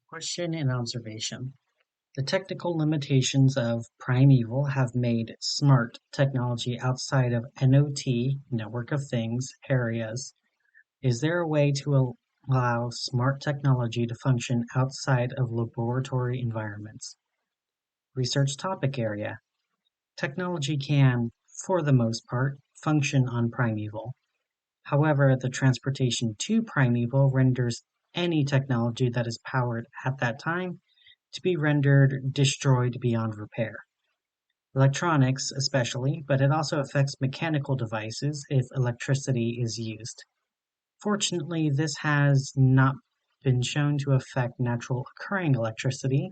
Question and observation. The technical limitations of Primeval have made smart technology outside of NOT, Network of Things, areas. Is there a way to allow smart technology to function outside of laboratory environments? Research topic area. Technology can, for the most part, function on Primeval. However, the transportation to Primeval renders any technology that is powered at that time to be rendered destroyed beyond repair. Electronics especially, but it also affects mechanical devices if electricity is used. Fortunately, this has not been shown to affect natural occurring electricity,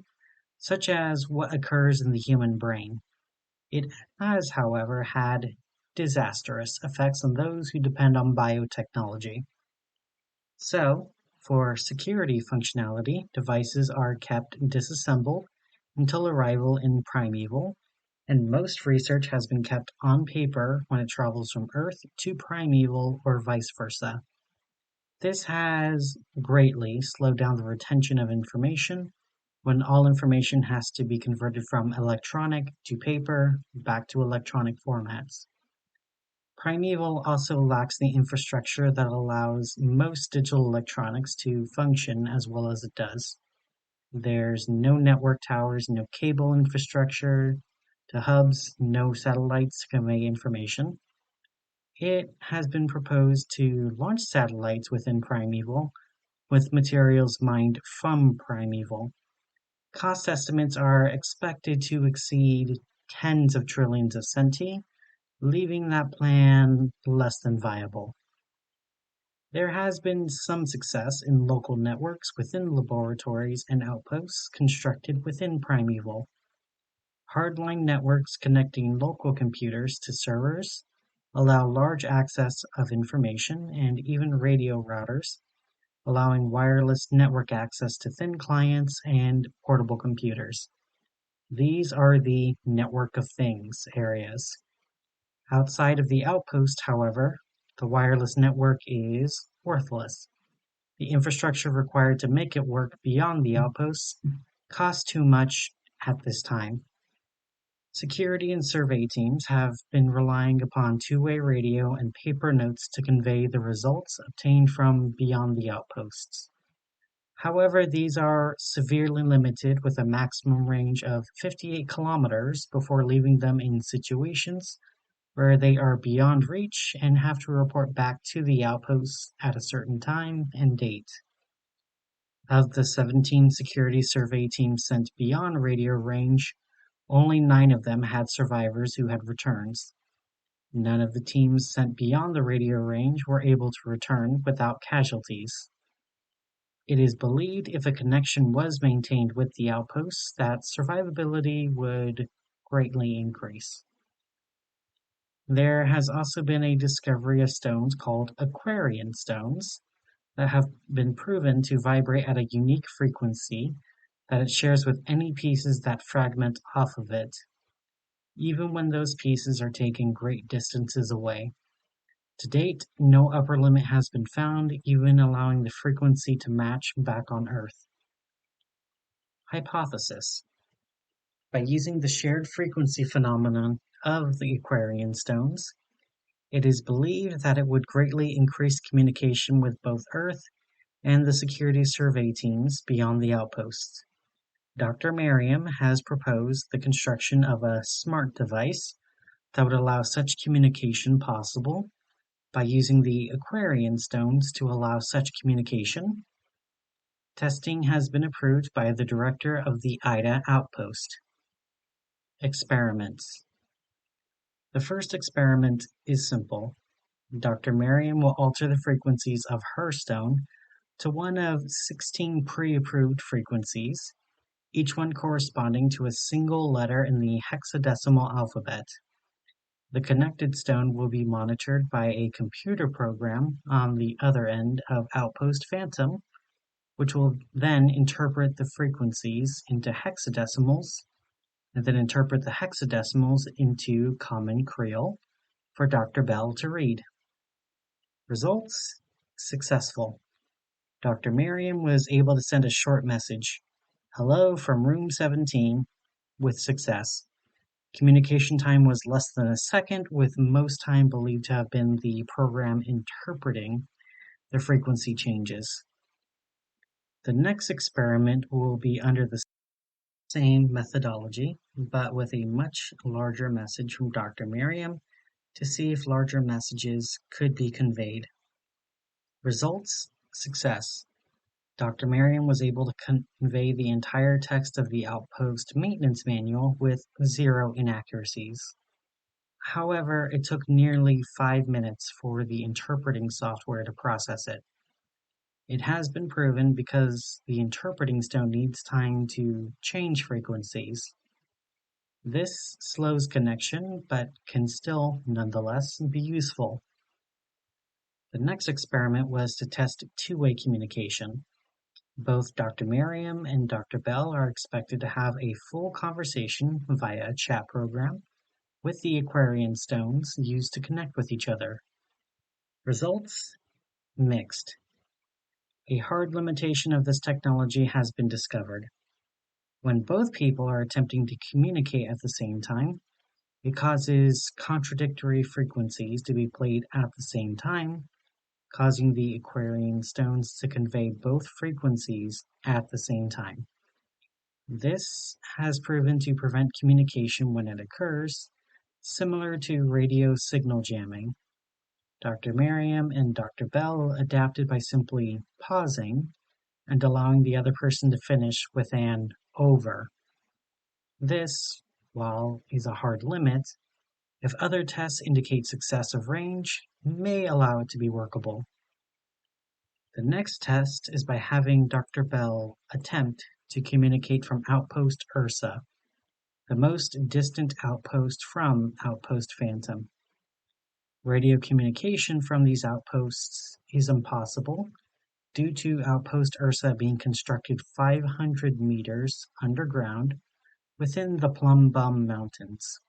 such as what occurs in the human brain. It has, however, had disastrous effects on those who depend on biotechnology. So, for security functionality, devices are kept disassembled until arrival in Primeval, and most research has been kept on paper when it travels from Earth to Primeval or vice versa. This has greatly slowed down the retention of information when all information has to be converted from electronic to paper back to electronic formats. Primeval also lacks the infrastructure that allows most digital electronics to function as well as it does. There's no network towers, no cable infrastructure to hubs, no satellites to convey information. It has been proposed to launch satellites within Primeval with materials mined from Primeval. Cost estimates are expected to exceed tens of trillions of centi, leaving that plan less than viable. There has been some success in local networks within laboratories and outposts constructed within Primeval. Hardline networks connecting local computers to servers allow large access of information and even radio routers, allowing wireless network access to thin clients and portable computers. These are the network of things areas. Outside of the outpost, however, the wireless network is worthless. The infrastructure required to make it work beyond the outposts costs too much at this time. Security and survey teams have been relying upon two-way radio and paper notes to convey the results obtained from beyond the outposts. However, these are severely limited with a maximum range of 58 kilometers before leaving them in situations where they are beyond reach and have to report back to the outposts at a certain time and date. Of the 17 security survey teams sent beyond radio range, only 9 of them had survivors who had returns. None of the teams sent beyond the radio range were able to return without casualties. It is believed if a connection was maintained with the outposts that survivability would greatly increase. There has also been a discovery of stones called Aquarian stones that have been proven to vibrate at a unique frequency that it shares with any pieces that fragment off of it, even when those pieces are taken great distances away. To date, no upper limit has been found, even allowing the frequency to match back on Earth. Hypothesis. By using the shared frequency phenomenon of the Aquarian stones, it is believed that it would greatly increase communication with both Earth and the security survey teams beyond the outposts. Dr. Miriam has proposed the construction of a smart device that would allow such communication possible by using the Aquarian stones to allow such communication. Testing has been approved by the director of the IDA outpost. Experiments. The first experiment is simple. Dr. Miriam will alter the frequencies of her stone to one of 16 pre-approved frequencies, each one corresponding to a single letter in the hexadecimal alphabet. The connected stone will be monitored by a computer program on the other end of Outpost Phantom, which will then interpret the frequencies into hexadecimals, and then interpret the hexadecimals into Common Creole for Dr. Bell to read. Results: successful. Dr. Miriam was able to send a short message, "Hello from room 17," with success. Communication time was less than a second, with most time believed to have been the program interpreting the frequency changes. The next experiment will be under the same methodology, but with a much larger message from Dr. Miriam to see if larger messages could be conveyed. Results: success. Dr. Miriam was able to convey the entire text of the Outpost maintenance manual with 0 inaccuracies. However, it took nearly 5 minutes for the interpreting software to process it. It has been proven because the interpreting stone needs time to change frequencies. This slows connection, but can still, nonetheless, be useful. The next experiment was to test two-way communication. Both Dr. Miriam and Dr. Bell are expected to have a full conversation via a chat program with the Aquarian stones used to connect with each other. Results: mixed. A hard limitation of this technology has been discovered. When both people are attempting to communicate at the same time, it causes contradictory frequencies to be played at the same time, causing the Aquarian stones to convey both frequencies at the same time. This has proven to prevent communication when it occurs, similar to radio signal jamming. Dr. Miriam and Dr. Bell adapted by simply pausing and allowing the other person to finish with an "over." This, while is a hard limit, if other tests indicate success of range, may allow it to be workable. The next test is by having Dr. Bell attempt to communicate from Outpost Ursa, the most distant outpost from Outpost Phantom. Radio communication from these outposts is impossible due to Outpost Ursa being constructed 500 meters underground within the Plum Bum Mountains.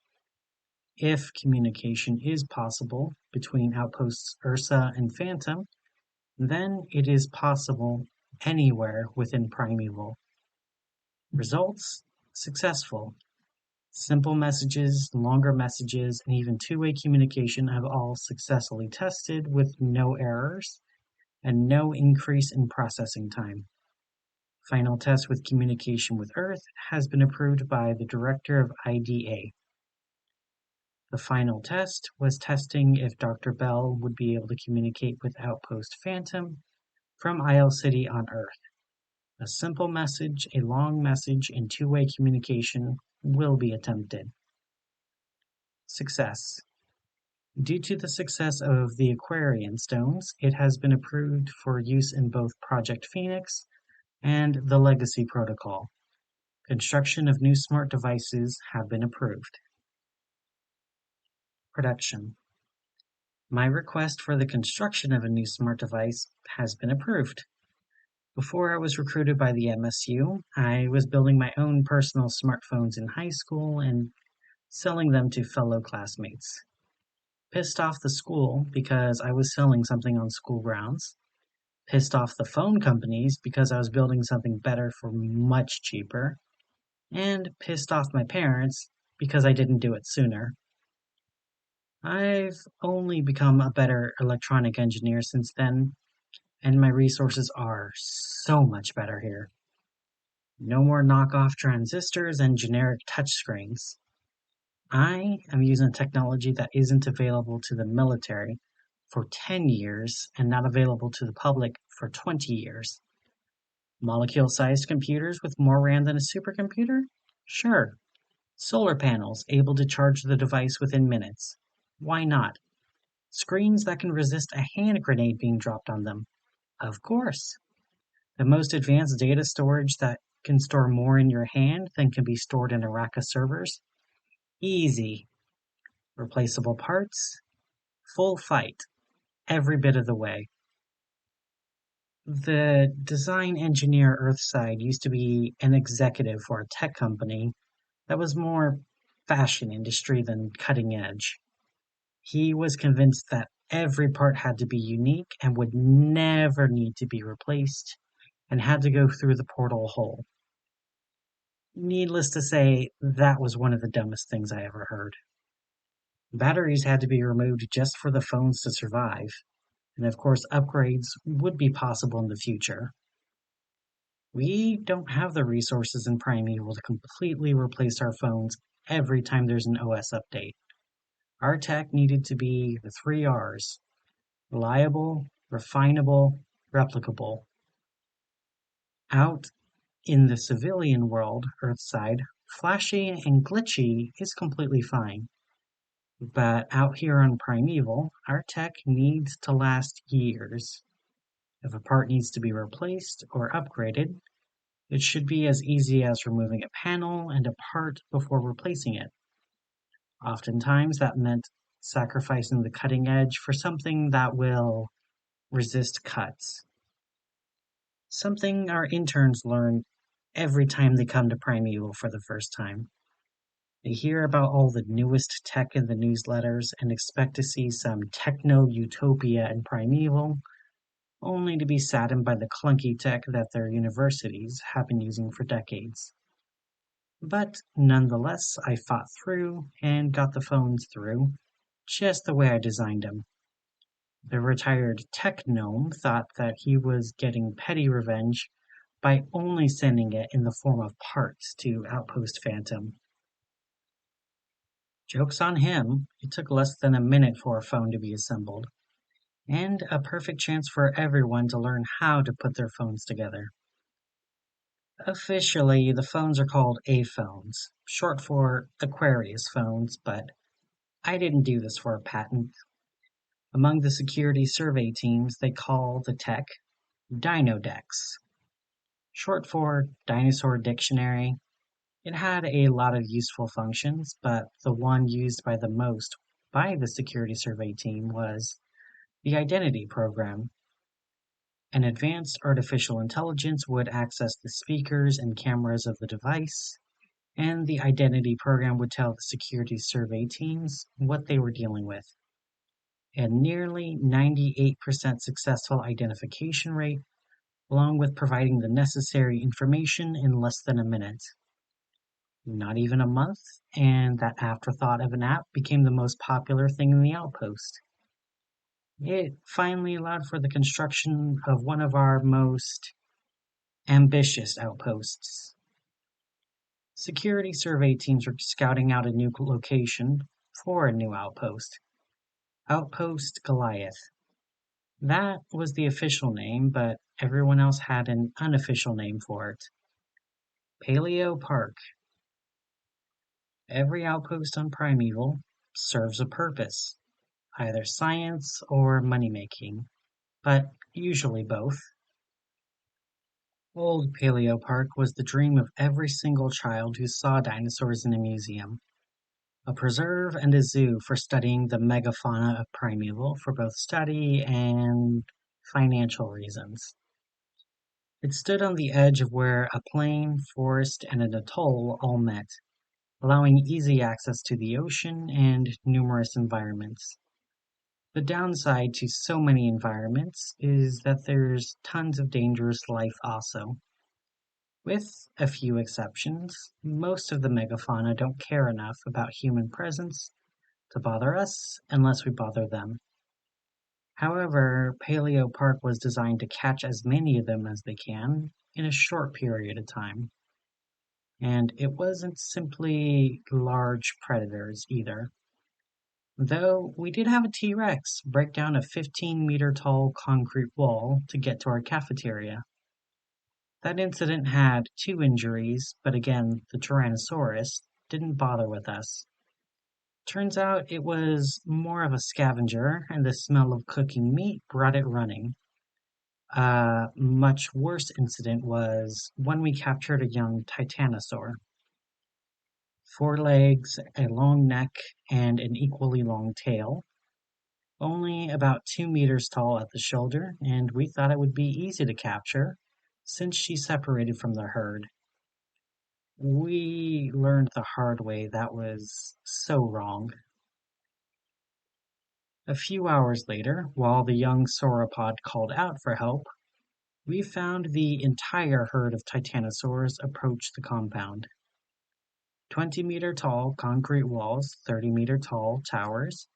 If communication is possible between Outposts Ursa and Phantom, then it is possible anywhere within Primeval. Results: successful. Simple messages, longer messages, and even two-way communication have all successfully tested with no errors and no increase in processing time. Final test with communication with Earth has been approved by the director of IDA. The final test was testing if Dr. Bell would be able to communicate with Outpost Phantom from Isle City on Earth. A simple message, a long message, and two-way communication will be attempted. Success. Due to the success of the Aquarian stones, it has been approved for use in both Project Phoenix and the Legacy Protocol. Construction of new smart devices have been approved. Production. My request for the construction of a new smart device has been approved. Before I was recruited by the MSU, I was building my own personal smartphones in high school and selling them to fellow classmates. Pissed off the school because I was selling something on school grounds. Pissed off the phone companies because I was building something better for much cheaper. And pissed off my parents because I didn't do it sooner. I've only become a better electronic engineer since then, and my resources are so much better here. No more knockoff transistors and generic touchscreens. I am using technology that isn't available to the military for 10 years and not available to the public for 20 years. Molecule-sized computers with more RAM than a supercomputer? Sure. Solar panels able to charge the device within minutes. Why not? Screens that can resist a hand grenade being dropped on them. Of course. The most advanced data storage that can store more in your hand than can be stored in a rack of servers. Easy. Replaceable parts. Full fight. Every bit of the way. The design engineer Earthside used to be an executive for a tech company that was more fashion industry than cutting edge. He was convinced that Every part had to be unique and would never need to be replaced and had to go through the portal hole. Needless to say, that was one of the dumbest things I ever heard. Batteries had to be removed just for the phones to survive, and of course upgrades would be possible in the future. We don't have the resources in Primeval to completely replace our phones every time there's an OS update. Our tech needed to be the three R's: reliable, refinable, replicable. Out in the civilian world, Earthside, flashy and glitchy is completely fine. But out here on Primeval, our tech needs to last years. If a part needs to be replaced or upgraded, it should be as easy as removing a panel and a part before replacing it. Oftentimes that meant sacrificing the cutting edge for something that will resist cuts. Something our interns learn every time they come to Primeval for the first time. They hear about all the newest tech in the newsletters and expect to see some techno-utopia in Primeval, only to be saddened by the clunky tech that their universities have been using for decades. But nonetheless, I fought through and got the phones through, just the way I designed them. The retired tech gnome thought that he was getting petty revenge by only sending it in the form of parts to Outpost Phantom. Joke's on him, it took less than a minute for a phone to be assembled, and a perfect chance for everyone to learn how to put their phones together. Officially, the phones are called A-phones, short for Aquarius phones, but I didn't do this for a patent. Among the security survey teams, they call the tech Dinodex, short for Dinosaur Dictionary. It had a lot of useful functions, but the one used by the most by the security survey team was the identity program. An advanced artificial intelligence would access the speakers and cameras of the device, and the identity program would tell the security survey teams what they were dealing with. A nearly 98% successful identification rate, along with providing the necessary information in less than a minute. Not even a month, and that afterthought of an app became the most popular thing in the outpost. It finally allowed for the construction of one of our most ambitious outposts. Security survey teams were scouting out a new location for a new outpost. Outpost Goliath. That was the official name, but everyone else had an unofficial name for it. Paleo Park. Every outpost on Primeval serves a purpose, either science or money-making, but usually both. Old Paleo Park was the dream of every single child who saw dinosaurs in a museum. A preserve and a zoo for studying the megafauna of Primeval for both study and financial reasons. It stood on the edge of where a plain, forest, and an atoll all met, allowing easy access to the ocean and numerous environments. The downside to so many environments is that there's tons of dangerous life also. With a few exceptions, most of the megafauna don't care enough about human presence to bother us unless we bother them. However, Paleo Park was designed to catch as many of them as they can in a short period of time. And it wasn't simply large predators either. Though we did have a T-Rex break down a 15-meter tall concrete wall to get to our cafeteria. That incident had 2 injuries, but again, the Tyrannosaurus didn't bother with us. Turns out it was more of a scavenger, and the smell of cooking meat brought it running. A much worse incident was when we captured a young titanosaur. 4 legs, a long neck, and an equally long tail. Only about 2 meters tall at the shoulder, and we thought it would be easy to capture, since she separated from the herd. We learned the hard way that was so wrong. A few hours later, while the young sauropod called out for help, we found the entire herd of titanosaurs approach the compound. 20-meter tall concrete walls, 30-meter tall towers,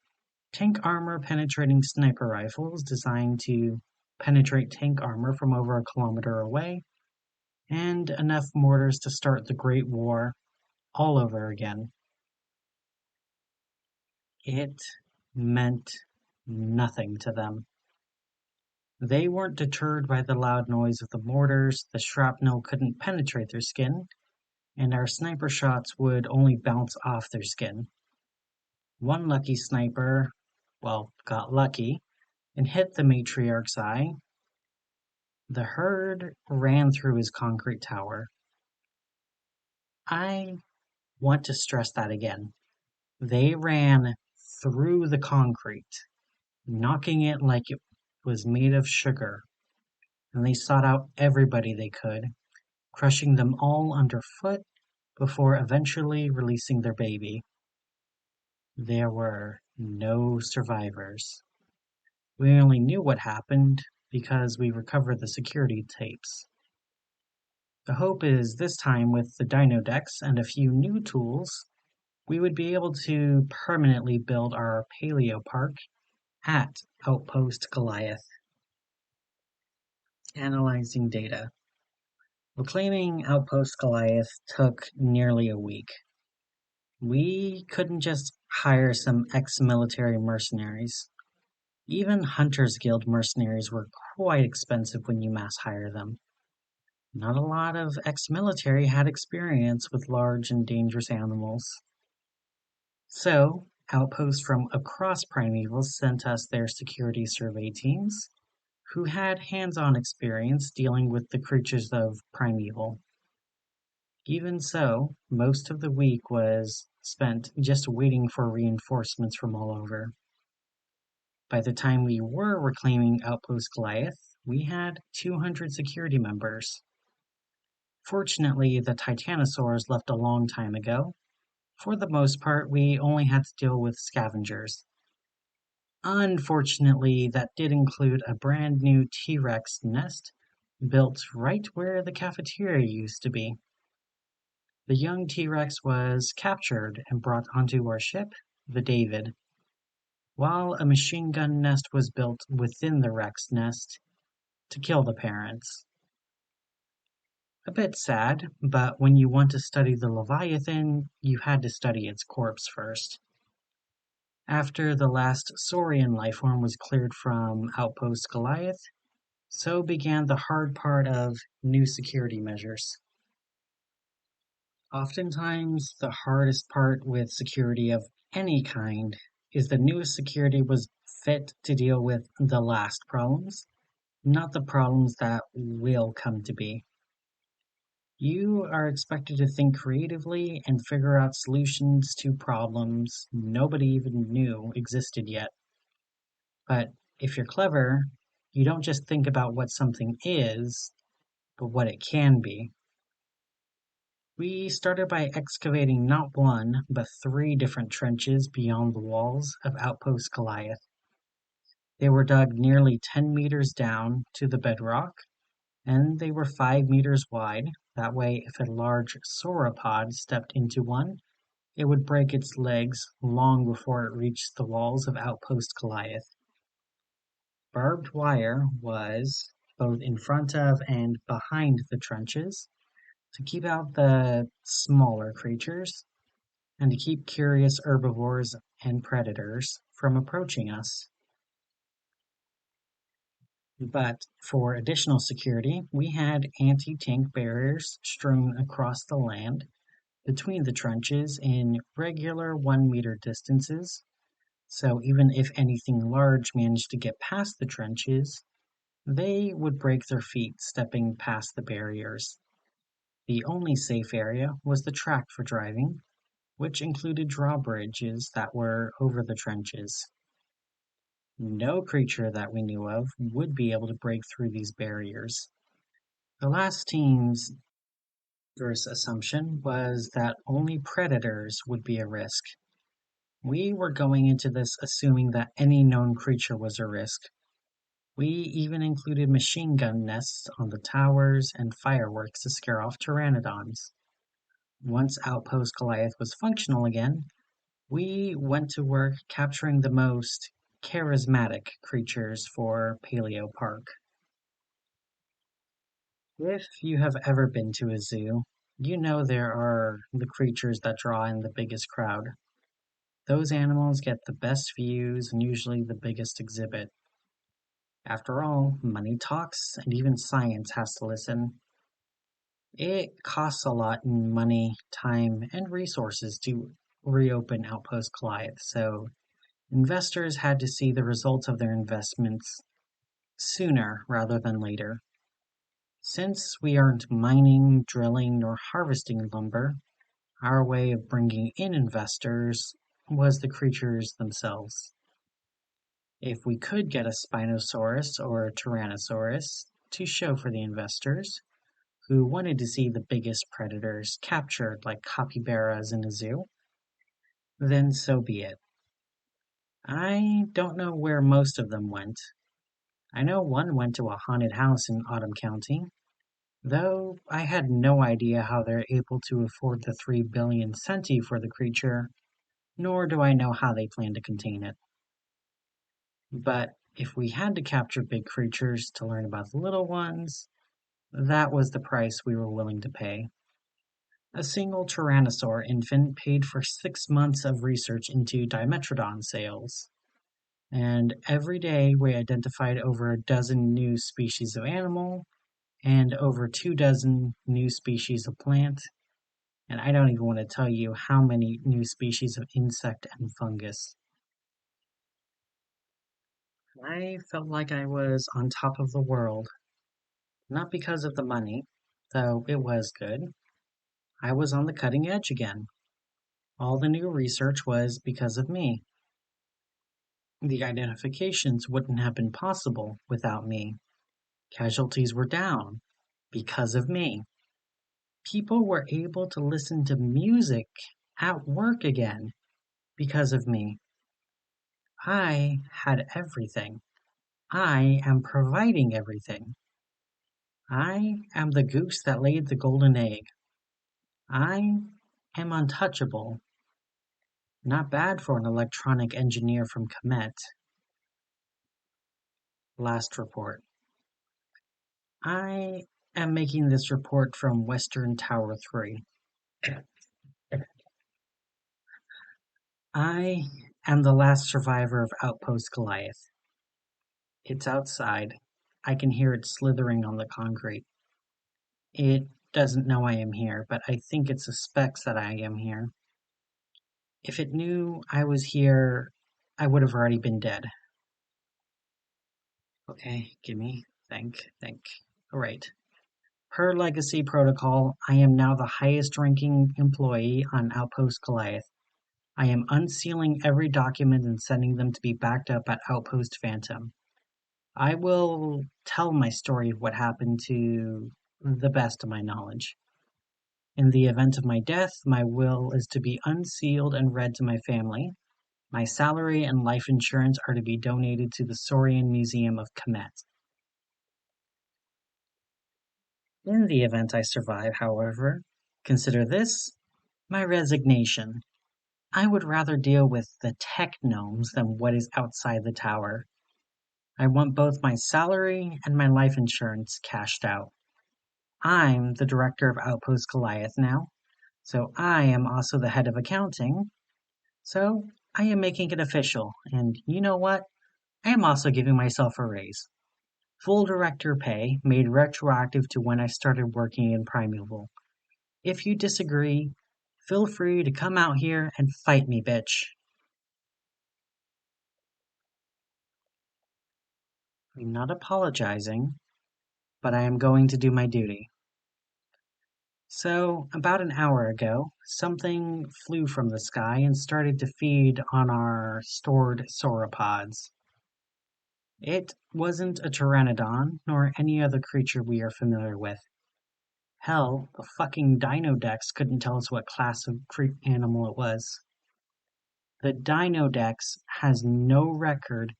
tank armor penetrating sniper rifles designed to penetrate tank armor from over a kilometer away, and enough mortars to start the Great War all over again. It meant nothing to them. They weren't deterred by the loud noise of the mortars, the shrapnel couldn't penetrate their skin, and our sniper shots would only bounce off their skin. One lucky sniper, got lucky and hit the matriarch's eye. The herd ran through his concrete tower. I want to stress that again. They ran through the concrete, knocking it like it was made of sugar, and they sought out everybody they could, crushing them all underfoot before eventually releasing their baby. There were no survivors. We only knew what happened because we recovered the security tapes. The hope is this time with the Dinodex and a few new tools, we would be able to permanently build our Paleo Park at Outpost Goliath. Analyzing data. Reclaiming Outpost Goliath took nearly a week. We couldn't just hire some ex-military mercenaries. Even Hunters Guild mercenaries were quite expensive when you mass hire them. Not a lot of ex-military had experience with large and dangerous animals. So, outposts from across Primeval sent us their security survey teams, who had hands-on experience dealing with the creatures of Primeval. Even so, most of the week was spent just waiting for reinforcements from all over. By the time we were reclaiming Outpost Goliath, we had 200 security members. Fortunately, the titanosaurs left a long time ago. For the most part, we only had to deal with scavengers. Unfortunately, that did include a brand new T-Rex nest built right where the cafeteria used to be. The young T-Rex was captured and brought onto our ship, the David, while a machine gun nest was built within the Rex nest to kill the parents. A bit sad, but when you want to study the Leviathan, you had to study its corpse first. After the last saurian lifeform was cleared from Outpost Goliath, so began the hard part of new security measures. Oftentimes, the hardest part with security of any kind is the newest security was fit to deal with the last problems, not the problems that will come to be. You are expected to think creatively and figure out solutions to problems nobody even knew existed yet. But if you're clever, you don't just think about what something is, but what it can be. We started by excavating not one, but 3 different trenches beyond the walls of Outpost Goliath. They were dug nearly 10 meters down to the bedrock, and they were 5 meters wide. That way, if a large sauropod stepped into one, it would break its legs long before it reached the walls of Outpost Goliath. Barbed wire was both in front of and behind the trenches to keep out the smaller creatures and to keep curious herbivores and predators from approaching us. But for additional security, we had anti-tank barriers strewn across the land between the trenches in regular 1-meter distances, so even if anything large managed to get past the trenches, they would break their feet stepping past the barriers. The only safe area was the track for driving, which included drawbridges that were over the trenches. No creature that we knew of would be able to break through these barriers. The last team's first assumption was that only predators would be a risk. We were going into this assuming that any known creature was a risk. We even included machine gun nests on the towers and fireworks to scare off pteranodons. Once Outpost Goliath was functional again, we went to work capturing the most charismatic creatures for Paleo Park. If you have ever been to a zoo, you know there are the creatures that draw in the biggest crowd. Those animals get the best views and usually the biggest exhibit. After all, money talks and even science has to listen. It costs a lot in money, time, and resources to reopen Outpost Goliath, so investors had to see the results of their investments sooner rather than later. Since we aren't mining, drilling, nor harvesting lumber, our way of bringing in investors was the creatures themselves. If we could get a Spinosaurus or a Tyrannosaurus to show for the investors, who wanted to see the biggest predators captured like capybaras in a zoo, then so be it. I don't know where most of them went. I know one went to a haunted house in Autumn County, though I had no idea how they're able to afford the 3 billion centi for the creature, nor do I know how they plan to contain it. But if we had to capture big creatures to learn about the little ones, that was the price we were willing to pay. A single Tyrannosaur infant paid for 6 months of research into Dimetrodon sales. And every day we identified over a dozen new species of animal and over 2 dozen new species of plant. And I don't even want to tell you how many new species of insect and fungus. I felt like I was on top of the world, not because of the money, though it was good. I was on the cutting edge again. All the new research was because of me. The identifications wouldn't have been possible without me. Casualties were down because of me. People were able to listen to music at work again because of me. I had everything. I am providing everything. I am the goose that laid the golden egg. I am untouchable. Not bad for an electronic engineer from Comet. Last report. I am making this report from Western Tower 3. I am the last survivor of Outpost Goliath. It's outside. I can hear it slithering on the concrete. It doesn't know I am here, but I think it suspects that I am here. If it knew I was here, I would have already been dead. Okay, gimme. Think. Alright. Per legacy protocol, I am now the highest ranking employee on Outpost Goliath. I am unsealing every document and sending them to be backed up at Outpost Phantom. I will tell my story of what happened to the best of my knowledge. In the event of my death, my will is to be unsealed and read to my family. My salary and life insurance are to be donated to the Saurian Museum of Kemet. In the event I survive, however, consider this my resignation. I would rather deal with the tech gnomes than what is outside the tower. I want both my salary and my life insurance cashed out. I'm the director of Outpost Goliath now, so I am also the head of accounting. So I am making it official, and you know what? I am also giving myself a raise. Full director pay made retroactive to when I started working in Primeval. If you disagree, feel free to come out here and fight me, bitch. I'm not apologizing, but I am going to do my duty. So, about an hour ago, something flew from the sky and started to feed on our stored sauropods. It wasn't a pteranodon, nor any other creature we are familiar with. Hell, the fucking Dinodex couldn't tell us what class of creep animal it was. The Dinodex has no record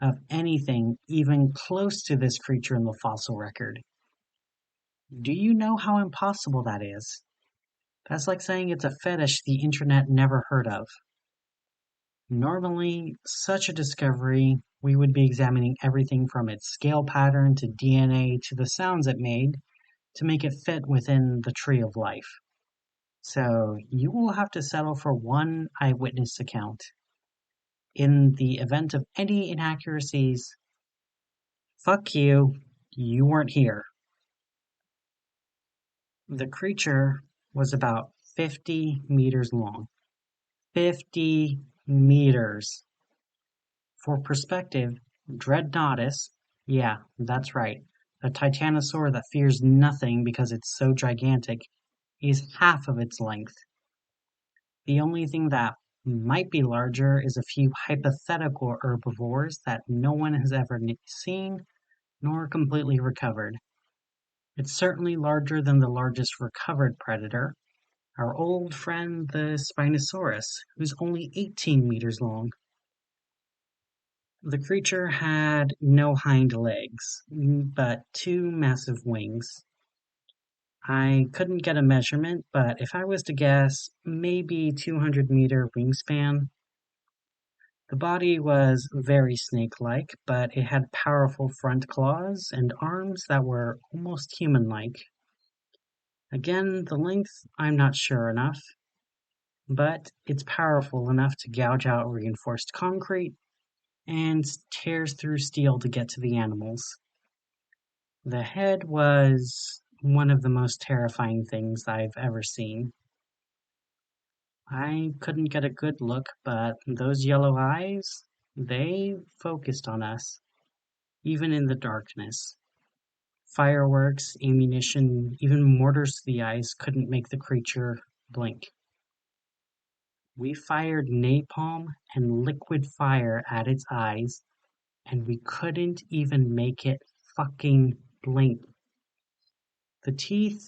of anything even close to this creature in the fossil record. Do you know how impossible that is? That's like saying it's a fetish the internet never heard of. Normally, such a discovery, we would be examining everything from its scale pattern to DNA to the sounds it made to make it fit within the tree of life. So you will have to settle for one eyewitness account. In the event of any inaccuracies, fuck you, you weren't here. The creature was about 50 meters long. 50 meters. For perspective, Dreadnoughtus, yeah, that's right, a titanosaur that fears nothing because it's so gigantic, is half of its length. The only thing that might be larger is a few hypothetical herbivores that no one has ever seen nor completely recovered. It's certainly larger than the largest recovered predator, our old friend the Spinosaurus, who's only 18 meters long. The creature had no hind legs, but two massive wings. I couldn't get a measurement, but if I was to guess, maybe 200-meter wingspan. The body was very snake-like, but it had powerful front claws and arms that were almost human-like. Again, the length I'm not sure enough, but it's powerful enough to gouge out reinforced concrete and tears through steel to get to the animals. The head was one of the most terrifying things I've ever seen. I couldn't get a good look, but those yellow eyes, they focused on us, even in the darkness. Fireworks, ammunition, even mortars to the eyes couldn't make the creature blink. We fired napalm and liquid fire at its eyes, and we couldn't even make it fucking blink. The teeth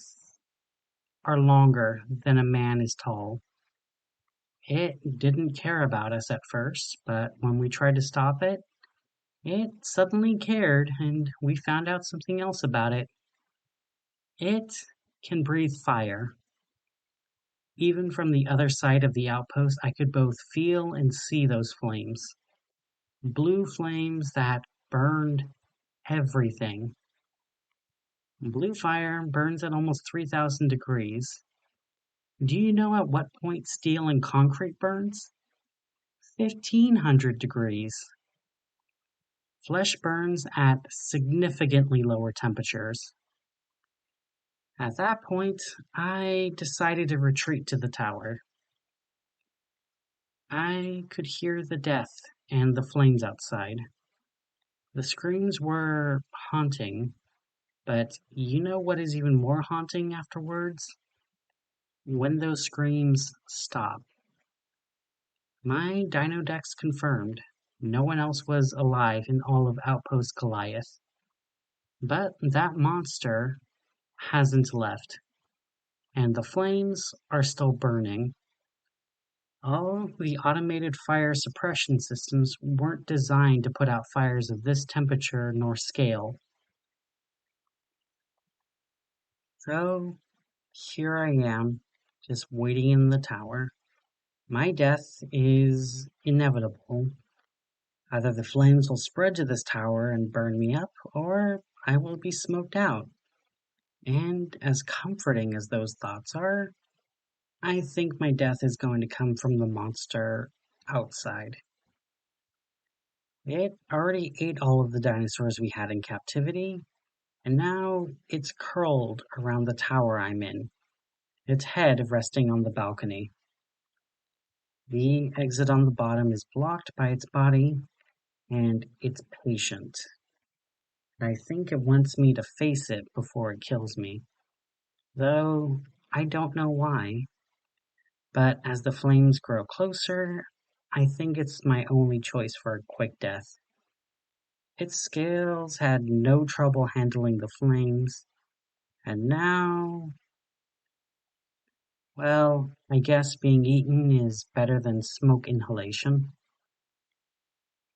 are longer than a man is tall. It didn't care about us at first, but when we tried to stop it, it suddenly cared, and we found out something else about it. It can breathe fire. Even from the other side of the outpost, I could both feel and see those flames. Blue flames that burned everything. Blue fire burns at almost 3,000 degrees. Do you know at what point steel and concrete burns? 1,500 degrees. Flesh burns at significantly lower temperatures. At that point, I decided to retreat to the tower. I could hear the death and the flames outside. The screams were haunting, but you know what is even more haunting afterwards? When those screams stop. My Dinodex confirmed no one else was alive in all of Outpost Goliath. But that monster hasn't left, and the flames are still burning. All the automated fire suppression systems weren't designed to put out fires of this temperature nor scale. So here I am, just waiting in the tower. My death is inevitable. Either the flames will spread to this tower and burn me up, or I will be smoked out. And as comforting as those thoughts are, I think my death is going to come from the monster outside. It already ate all of the dinosaurs we had in captivity, and now it's curled around the tower I'm in, its head resting on the balcony. The exit on the bottom is blocked by its body, and it's patient. I think it wants me to face it before it kills me, though I don't know why. But as the flames grow closer, I think it's my only choice for a quick death. Its scales had no trouble handling the flames, and now Well, I guess being eaten is better than smoke inhalation.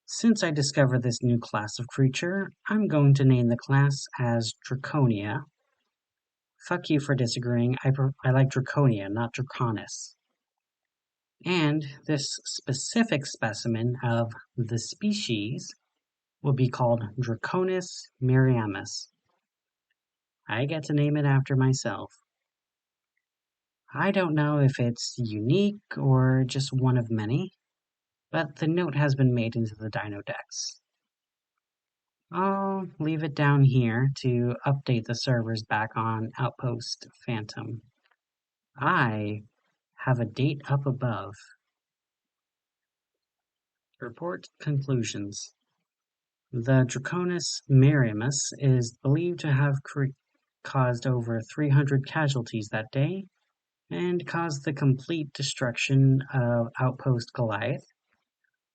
Since I discovered this new class of creature, I'm going to name the class as Draconia. Fuck you for disagreeing. I like Draconia, not Draconis. And this specific specimen of the species will be called Draconis miriamis. I get to name it after myself. I don't know if it's unique or just one of many, but the note has been made into the Dinodex. I'll leave it down here to update the servers back on Outpost Phantom. I have a date up above. Report conclusions. The Draconis miriamis is believed to have caused over 300 casualties that day and caused the complete destruction of Outpost Goliath.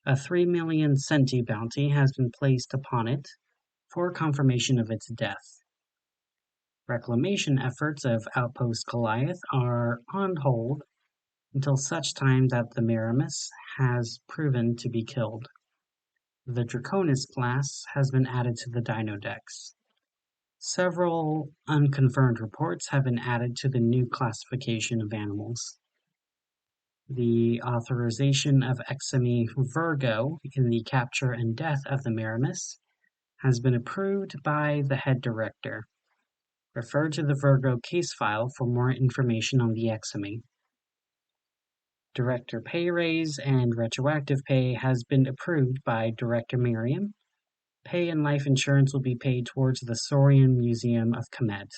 A 3 million centi bounty has been placed upon it for confirmation of its death. Reclamation efforts of Outpost Goliath are on hold until such time that the Miriamis has proven to be killed. The Draconis class has been added to the Dinodex. Several unconfirmed reports have been added to the new classification of animals. The authorization of Exami Virgo in the capture and death of the Miriamis has been approved by the head director. Refer to the Virgo case file for more information on the Exami. Director pay raise and retroactive pay has been approved by Director Miriam. Pay and life insurance will be paid towards the Saurian Museum of Kemet.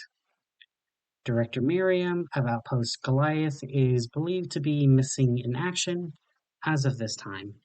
Director Miriam of Outpost Goliath is believed to be missing in action as of this time.